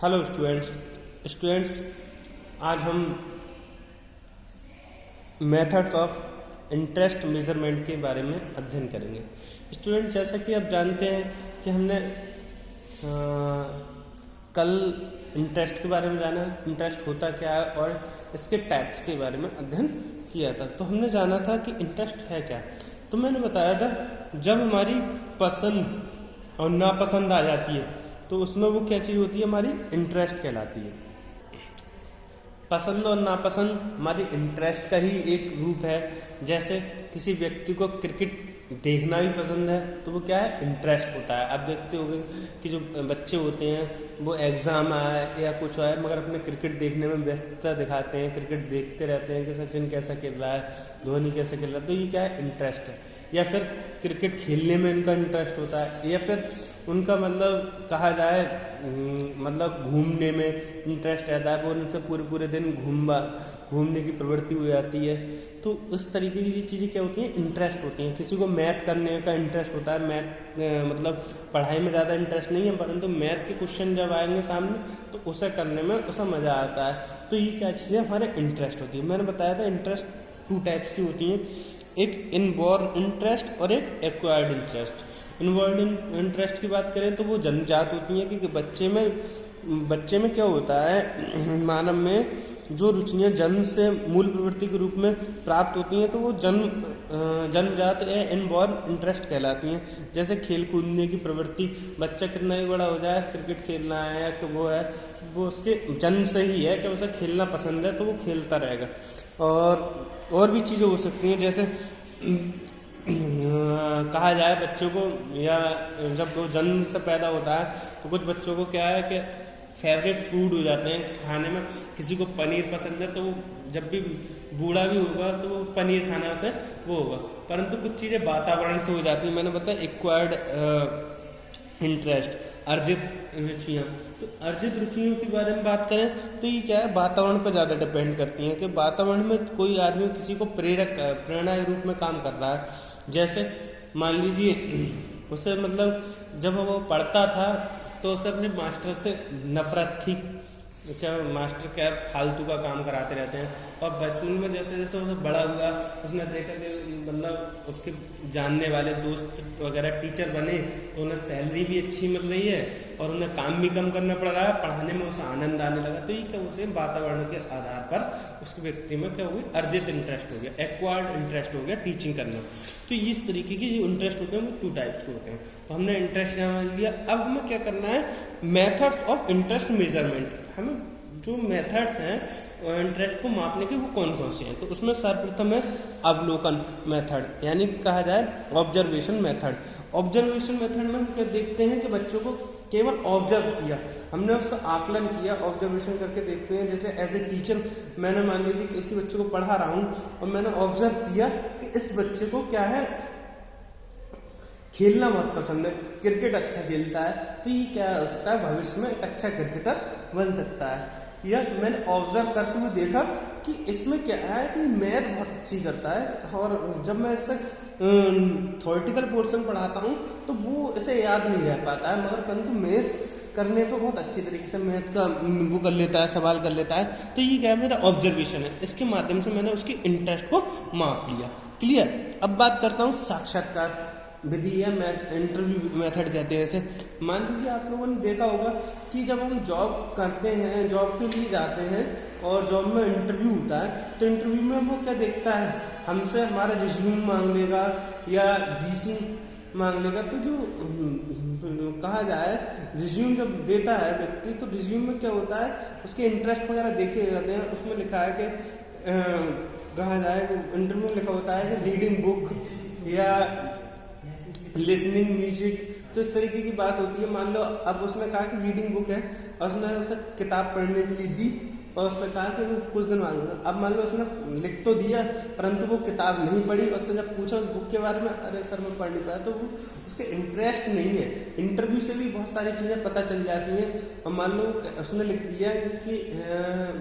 Hello students आज हम methods of interest measurement के बारे में अध्ययन करेंगे। स्टूडेंट्स, जैसा कि आप जानते हैं कि हमने कल इंटरेस्ट के बारे में जाना, इंटरेस्ट होता क्या है और इसके टाइप्स के बारे में अध्ययन किया था। तो हमने जाना था कि इंटरेस्ट है क्या। तो मैंने बताया था जब हमारी पसंद और नापसंद आ जाती है तो उसमें वो क्या चीज़ होती है, हमारी इंटरेस्ट कहलाती है। पसंद और नापसंद हमारी इंटरेस्ट का ही एक रूप है। जैसे किसी व्यक्ति को क्रिकेट देखना भी पसंद है तो वो क्या है, इंटरेस्ट होता है। आप देखते होंगे कि जो बच्चे होते हैं वो एग्जाम आए या कुछ आए मगर अपने क्रिकेट देखने में व्यस्तता दिखाते हैं, क्रिकेट देखते रहते हैं कि सचिन कैसा खेल रहा है, धोनी कैसा खेल रहा है। तो ये क्या है, इंटरेस्ट है। या फिर क्रिकेट खेलने में उनका इंटरेस्ट होता है, या फिर उनका मतलब कहा जाए मतलब घूमने में इंटरेस्ट रहता है, वो उनसे पूरे दिन घूमने की प्रवृत्ति हो जाती है। तो उस तरीके की चीज़ें क्या होती हैं, इंटरेस्ट होती हैं। किसी को मैथ करने का इंटरेस्ट होता है, मैथ मतलब पढ़ाई में ज़्यादा इंटरेस्ट नहीं है परंतु मैथ के क्वेश्चन जब आएंगे सामने तो उसे करने में उसे मज़ा आता है। तो ये क्या चीज़ें हमारे इंटरेस्ट होती है। मैंने बताया था इंटरेस्ट 2 टाइप्स की होती हैं, एक इनबॉर्न इंटरेस्ट और एक एक्वायर्ड इंटरेस्ट। इनबॉर्न इंटरेस्ट की बात करें तो वो जन्मजात होती हैं कि बच्चे में क्या होता है, मानव में जो रुचियां जन्म से मूल प्रवृत्ति के रूप में प्राप्त होती हैं तो वो जन्मजात या इनबॉर्न इंटरेस्ट कहलाती हैं। जैसे खेल कूदने की प्रवृत्ति, बच्चा कितना ही बड़ा हो जाए, क्रिकेट खेलना है या कि वो उसके जन्म से ही है कि उसे खेलना पसंद है तो वो खेलता रहेगा। और भी चीज़ें हो सकती हैं, जैसे कहा जाए बच्चों को, या जब वो जन्म से पैदा होता है तो कुछ बच्चों को क्या है कि फेवरेट फूड हो जाते हैं खाने में। किसी को पनीर पसंद है तो वो जब भी बूढ़ा भी होगा तो वो पनीर खाना उसे वो होगा। परंतु कुछ चीज़ें वातावरण से हो जाती हैं। मैंने बताया एक्वायर्ड इंटरेस्ट, अर्जित रुचियाँ। तो अर्जित रुचियों के बारे में बात करें तो ये क्या है, वातावरण पर ज़्यादा डिपेंड करती हैं कि वातावरण में कोई आदमी किसी को प्रेरणा के रूप में काम कर रहा है। जैसे मान लीजिए उसे मतलब जब वो पढ़ता था तो उसे अपने मास्टर से नफरत थी, क्या मास्टर क्या फालतू का काम कराते रहते हैं। और बचपन में जैसे जैसे उसे बड़ा हुआ उसने देखा कि मतलब उसके जानने वाले दोस्त वगैरह टीचर बने तो उन्हें सैलरी भी अच्छी मिल रही है और उन्हें काम भी कम करना पड़ रहा है, पढ़ाने में उसे आनंद आने लगा। तो ये क्या, उसे वातावरण के आधार पर उसके व्यक्ति में क्या हो गया, अर्जित इंटरेस्ट हो गया, एक्वायर्ड इंटरेस्ट हो गया टीचिंग करना। तो इस तरीके के जो इंटरेस्ट होते हैं वो 2 टाइप्स के होते हैं। तो हमने इंटरेस्ट यहाँ लिया। अब हमें क्या करना है, मेथड ऑफ इंटरेस्ट मेजरमेंट। हमें जो मेथड्स हैं इंटरेस्ट को मापने के वो कौन कौन से हैं। तो उसमें सर्वप्रथम है अवलोकन मेथड, यानी कि कहा जाए ऑब्जर्वेशन मेथड। ऑब्जर्वेशन मेथड में हम क्या देखते हैं कि बच्चों को केवल ऑब्जर्व किया, हमने उसका आकलन किया, ऑब्जर्वेशन करके देखते हैं। जैसे एज ए टीचर मैंने मान लीजिए किसी बच्चे को पढ़ा रहा हूँ और मैंने ऑब्जर्व किया कि इस बच्चे को क्या है, खेलना बहुत पसंद है, क्रिकेट अच्छा खेलता है, तो ये क्या हो सकता है, भविष्य में एक अच्छा क्रिकेटर बन सकता है। या मैंने ऑब्जर्व करते हुए देखा कि इसमें क्या है कि मैथ बहुत अच्छी करता है और जब मैं इससे थ्योरेटिकल पोर्शन पढ़ाता हूँ तो वो इसे याद नहीं रह पाता है, मगर परंतु मैथ करने पे बहुत अच्छी तरीके से मैथ का वो कर लेता है, सवाल कर लेता है। तो ये क्या है, मेरा ऑब्जर्वेशन है। इसके माध्यम से मैंने उसकी इंटरेस्ट को माप लिया। क्लियर। अब बात करता हूँ साक्षात्कार विधि या इंटरव्यू मेथड कहते हैं इसे। मान लीजिए आप लोगों ने देखा होगा कि जब हम जॉब करते हैं, जॉब के लिए जाते हैं और जॉब में इंटरव्यू होता है तो इंटरव्यू में वो क्या देखता है, हमसे हमारा रिज्यूम मांग लेगा या वीसी मांग लेगा। तो जो कहा जाए रिज्यूम जब देता है व्यक्ति तो रिज्यूम में क्या होता है, उसके इंटरेस्ट वगैरह देखे जाते हैं। उसमें लिखा है कि कहा जाए इंटरव्यू में लिखा होता है कि रीडिंग बुक या लिसनिंग म्यूजिक, तो इस तरीके की बात होती है। मान लो अब उसने कहा कि रीडिंग बुक है और उसने उसे किताब पढ़ने के लिए दी और उसने कहा कि वो कुछ दिन बाद होगा। अब मान लो उसने लिख तो दिया परंतु वो किताब नहीं पढ़ी, उससे जब पूछा उस बुक के बारे में, अरे सर मैं पढ़ नहीं पाया, तो वो उसके इंटरेस्ट नहीं है। इंटरव्यू से भी बहुत सारी चीज़ें पता चल जाती हैं। और मान लो उसने लिख दिया कि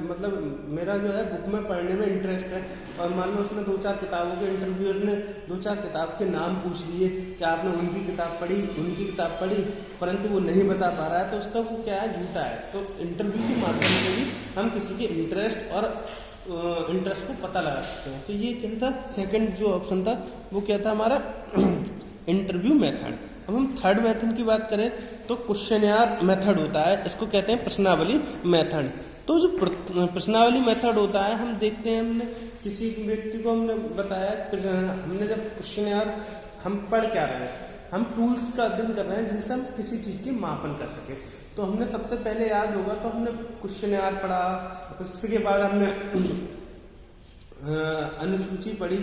मतलब मेरा जो है बुक में पढ़ने में इंटरेस्ट है, और मान लो उसने 2-4 किताबों के इंटरव्यूअर ने 2-4 किताब के नाम पूछ लिए कि आपने उनकी किताब पढ़ी, उनकी किताब पढ़ी, परंतु वो नहीं बता पा रहा है, तो उसका वो क्या है, झूठा है। तो इंटरव्यू के माध्यम से भी हम किसी के इंटरेस्ट और इंटरेस्ट को पता लगा सकते हैं। तो ये क्या था, सेकंड जो ऑप्शन था वो क्या था हमारा, इंटरव्यू मेथड। अब हम थर्ड मेथड की बात करें तो क्वेश्चनयार मेथड होता है, इसको कहते हैं प्रश्नावली मेथड। तो जो प्रश्नावली मेथड होता है, हम देखते हैं, हमने किसी व्यक्ति को हमने बताया, हमने जब क्वेश्चनयार, हम पढ़ क्या रहे हैं, हम टूल्स का अध्ययन कर रहे हैं जिनसे हम किसी चीज़ की मापन कर सके। तो हमने सबसे पहले याद होगा तो हमने क्वेश्चनयार पढ़ा, उसके बाद हमने अनुसूची पढ़ी।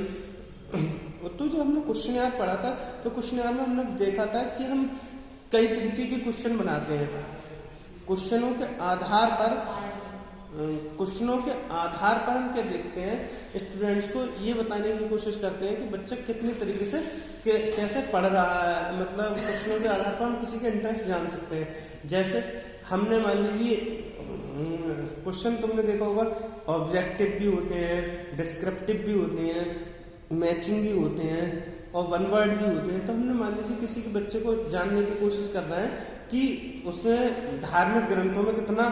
तो जो हमने क्वेश्चनयार पढ़ा था, तो क्वेश्चनयार में हमने देखा था कि हम कई तरीके के क्वेश्चन बनाते हैं। क्वेश्चनों के आधार पर हम क्या देखते हैं, स्टूडेंट्स को ये बताने की कोशिश करते हैं कि बच्चा कितनी तरीके से कैसे पढ़ रहा है। मतलब क्वेश्चनों के आधार पर हम किसी के इंटरेस्ट जान सकते हैं। जैसे हमने मान लीजिए क्वेश्चन तुमने देखा होगा, ऑब्जेक्टिव भी होते हैं, डिस्क्रिप्टिव भी होते हैं, मैचिंग भी होते हैं और वन वर्ड भी होते हैं। तो हमने मान लीजिए किसी के बच्चे को जानने की कोशिश कर रहे हैं कि उसने धार्मिक ग्रंथों में कितना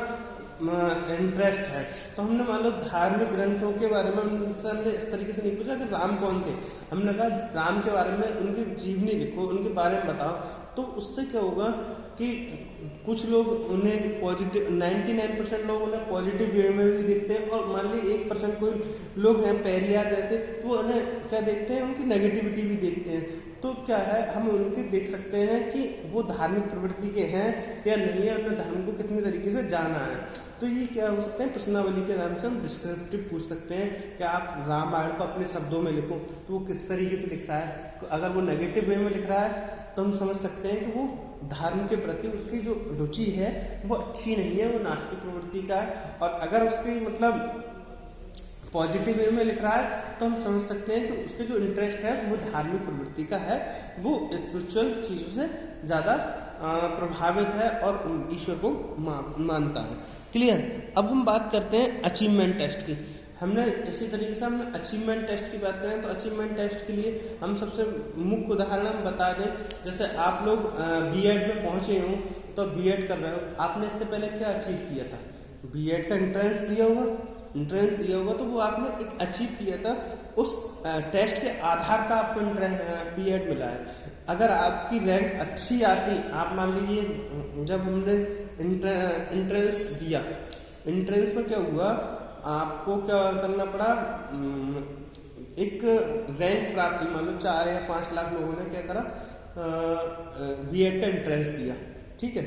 इंटरेस्ट है। तो हमने मान लो धार्मिक ग्रंथों के बारे में हमने इस तरीके से नहीं पूछा कि राम कौन थे, हमने कहा राम के बारे में उनकी जीवनी लिखो, उनके बारे में बताओ। तो उससे क्या होगा कि कुछ लोग उन्हें पॉजिटिव, 99% लोग उन्हें पॉजिटिव वे में भी देखते हैं, और मान ली 1% कोई लोग हैं पेरियार जैसे, तो वो उन्हें क्या देखते हैं, उनकी नेगेटिविटी भी देखते हैं। तो क्या है, हम उनके देख सकते हैं कि वो धार्मिक प्रवृत्ति के हैं या नहीं है, उन्हें धर्म को कितनी तरीके से जाना है। तो ये क्या हो सकते हैं, प्रश्नावली के नाम से हम डिस्क्रिप्टिव पूछ सकते हैं कि आप रामायण को अपने शब्दों में लिखो, तो वो किस तरीके से लिख रहा है। अगर वो नेगेटिव वे में लिख रहा है तो हम समझ सकते हैं कि वो धर्म के प्रति उसकी जो रुचि है वो अच्छी नहीं है, वो नास्तिक प्रवृत्ति का है। और अगर उसकी मतलब पॉजिटिव वे में लिख रहा है तो हम समझ सकते हैं कि उसके जो इंटरेस्ट है वो धार्मिक प्रवृत्ति का है, वो स्पिरिचुअल चीज़ों से ज़्यादा प्रभावित है और ईश्वर को मानता है। क्लियर। अब हम बात करते हैं अचीवमेंट टेस्ट की। हमने इसी तरीके से हमने अचीवमेंट टेस्ट की बात करें तो अचीवमेंट टेस्ट के लिए हम सबसे मुख्य उदाहरण हम बता दें। जैसे आप लोग बीएड में पहुंचे हो, तो बीएड कर रहे हो, आपने इससे पहले क्या अचीव किया था, बीएड का एंट्रेंस दिया होगा, तो वो आपने एक अचीव किया था, उस टेस्ट के आधार पर आपको बीएड मिला है। अगर आपकी रैंक अच्छी आती, आप मान लीजिए जब हमने एंट्रेंस दिया, एंट्रेंस में क्या हुआ, आपको क्या करना पड़ा, एक रैंक प्राप्त, मान लो 4 या 5 लाख लोगों ने क्या करा, बीएड का एंट्रेंस दिया, ठीक है।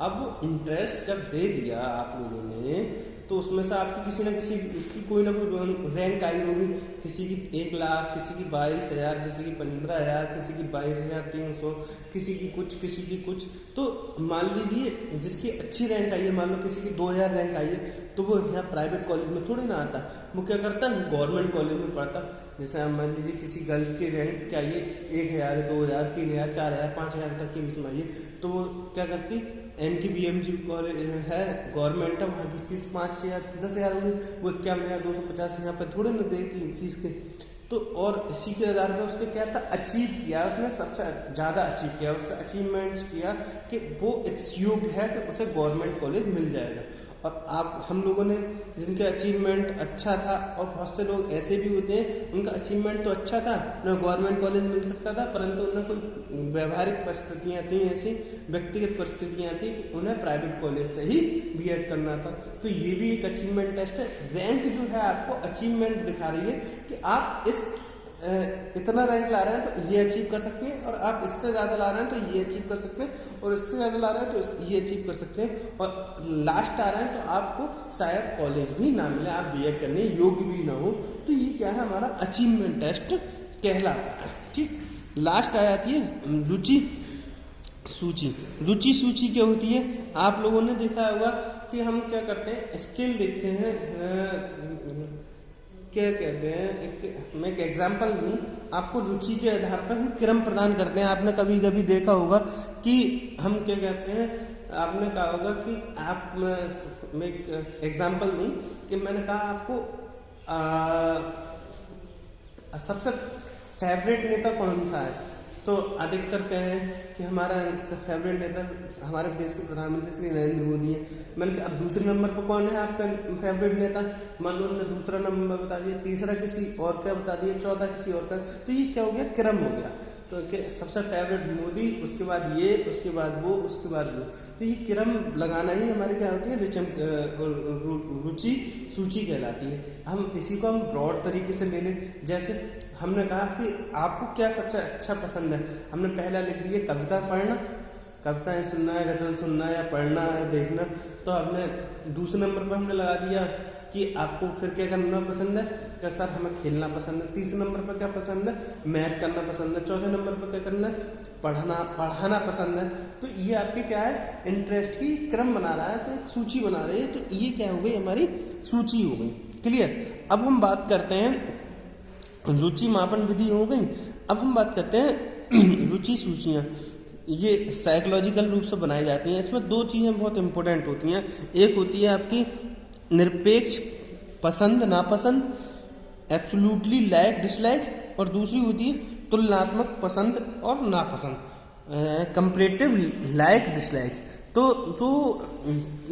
अब इंटरेस्ट जब दे दिया आप लोगों ने, तो उसमें से आपकी किसी न किसी की कोई ना कोई रैंक आई होगी, किसी की 1 लाख, किसी की 22,000, किसी की 15,000, किसी की 22,300, किसी की कुछ। तो मान लीजिए जिसकी अच्छी रैंक आई है, मान लो किसी की 2,000 रैंक आई है, तो वो यहाँ प्राइवेट कॉलेज में थोड़ी ना आता, वो क्या करता है, गवर्नमेंट कॉलेज में पढ़ता। जैसे मान लीजिए किसी गर्ल्स की रैंक क्या आई है, 1,000, 2,000, 3,000, 4,000, 5,000 तक के बीच में आई है, तो वो क्या करती, NKBMG कॉलेज है, गवर्नमेंट है, वहाँ की फीस 5 या 10,000 होगी, वो 51,250 यहाँ पे थोड़े ना देती फीस के। तो और इसी के आधार पर उसने क्या था, अचीव किया, उसने सबसे ज़्यादा अचीव किया, उससे अचीवमेंट्स किया कि वो इस योग्य है कि उसे गवर्नमेंट कॉलेज मिल जाएगा। और आप हम लोगों ने जिनके अचीवमेंट अच्छा था, और बहुत से लोग ऐसे भी होते हैं उनका अचीवमेंट तो अच्छा था, उन्हें गवर्नमेंट कॉलेज मिल सकता था, परंतु उन्हें कोई व्यवहारिक परिस्थितियाँ थी, ऐसी व्यक्तिगत परिस्थितियाँ थी कि उन्हें प्राइवेट कॉलेज से ही बीएड करना था। तो ये भी एक अचीवमेंट टेस्ट है। रैंक जो है आपको अचीवमेंट दिखा रही है कि आप इस इतना रैंक ला रहे हैं तो ये अचीव कर सकते हैं, और आप इससे ज़्यादा ला रहे हैं तो ये अचीव कर सकते हैं, और इससे ज़्यादा ला रहे हैं तो ये अचीव कर सकते हैं, और लास्ट आ रहे हैं तो आपको शायद कॉलेज भी ना मिले, आप बीएड करने योग्य भी ना हो। तो ये क्या है, हमारा अचीवमेंट टेस्ट कहलाता है। ठीक, लास्ट आ जाती है रुचि सूची। रुचि सूची क्या होती है? आप लोगों ने देखा होगा कि हम क्या करते हैं, स्किल देखते हैं, क्या कहते हैं, मैं एक एग्जांपल दूं आपको। रुचि के आधार पर हम क्रम प्रदान करते हैं। आपने कभी कभी देखा होगा कि हम क्या कहते हैं, आपने कहा होगा कि आप, मैं एक एग्जांपल दूं कि मैंने कहा आपको सबसे फेवरेट नेता कौन सा है, तो अधिकतर कहें कि हमारा फेवरेट नेता हमारे देश के प्रधानमंत्री श्री नरेंद्र मोदी है। मैंने कहा अब दूसरे नंबर पर कौन है आपका फेवरेट नेता, मान लो उन्होंने दूसरा नंबर बता दिया, तीसरा किसी और का बता दिया, चौथा किसी और का, तो ये क्या हो गया, क्रम हो गया। तो सबसे फेवरेट मोदी, उसके बाद ये, उसके बाद वो, उसके बाद वो, तो ये क्रम लगाना ही हमारे क्या होती है, रुचि सूची कहलाती है। हम इसी को हम ब्रॉड तरीके से ले लें। जैसे हमने कहा कि आपको क्या सबसे अच्छा पसंद है, हमने पहला लिख दिया कविता पढ़ना, कविताएं सुनना है, गजल सुनना है या पढ़ना है, देखना। तो हमने दूसरे नंबर पर हमने लगा दिया कि आपको फिर क्या करना पसंद है, क्या सर हमें खेलना पसंद है। तीसरे नंबर पर क्या पसंद है, मैथ करना पसंद है। चौथे नंबर पर क्या करना है, पढ़ाना पसंद है। तो ये आपके क्या है, इंटरेस्ट की क्रम बना रहा है, तो एक सूची बना रही है। तो ये क्या हो गई, हमारी सूची हो गई। क्लियर। अब हम बात करते हैं, रुचि मापन विधि हो गई। अब हम बात करते हैं रुचि सूचियाँ। ये साइकोलॉजिकल रूप से बनाई जाती हैं। इसमें दो चीज़ें बहुत इंपॉर्टेंट होती हैं। एक होती है आपकी निरपेक्ष पसंद नापसंद, एब्सोल्युटली लाइक डिसलाइक, और दूसरी होती है तुलनात्मक पसंद और नापसंद, कंपैरेटिव लाइक डिसलाइक। तो जो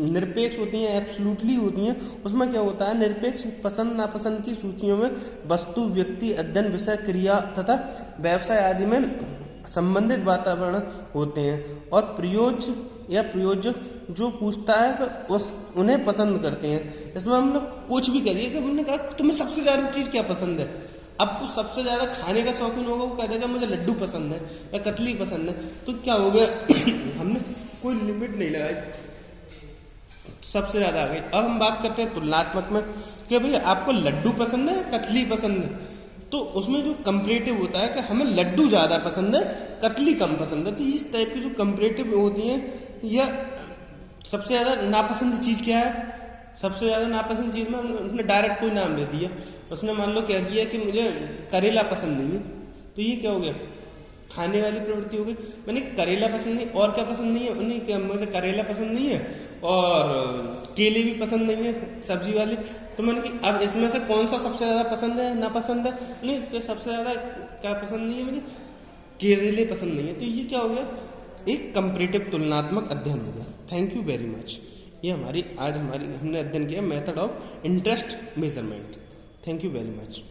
निरपेक्ष होती हैं, एब्सोल्युटली होती हैं, उसमें क्या होता है, निरपेक्ष पसंद नापसंद की सूचियों में वस्तु, व्यक्ति, अध्ययन, विषय, क्रिया तथा व्यवसाय आदि में संबंधित वातावरण होते हैं, और प्रयोज्य या प्रयोजक जो पूछता है उन्हें पसंद करते हैं। इसमें हम लोग कुछ भी करिए कि हमने कहा तुम्हें सबसे ज्यादा चीज क्या पसंद है, आपको सबसे ज्यादा खाने का शौकीन होगा, वो कह देगा मुझे लड्डू पसंद है या कतली पसंद है। तो क्या हो गया हमने कोई लिमिट नहीं लगाई, सबसे ज्यादा आ गई। अब हम बात करते हैं तुलनात्मक में कि भाई आपको लड्डू पसंद है, कतली पसंद है। तो उसमें जो कंपैरेटिव होता है कि हमें लड्डू ज्यादा पसंद है, कतली कम पसंद है। तो इस टाइप की जो कंपैरेटिव होती हैं, या सबसे ज्यादा नापसंद चीज क्या है, सबसे ज्यादा नापसंद चीज में हमने डायरेक्ट कोई नाम ले दिया। उसने मान लो कह दिया कि मुझे करेला पसंद नहीं है, तो ये क्या हो गया, खाने वाली प्रवृत्ति हो गई। मैंने करेला पसंद नहीं, और क्या पसंद नहीं है, उन्हें क्या, मुझे करेला पसंद नहीं है और केले भी पसंद नहीं है सब्जी वाले। तो मैंने कि अब इसमें से कौन सा सबसे ज्यादा पसंद है, नापसंद है, नहीं सबसे ज्यादा क्या पसंद नहीं है, मुझे केले पसंद नहीं है। तो ये क्या हो गया, एक कंपैरेटिव तुलनात्मक अध्ययन हो गया। Thank you very much. ये हमने अध्ययन किया method of interest measurement. Thank you very much.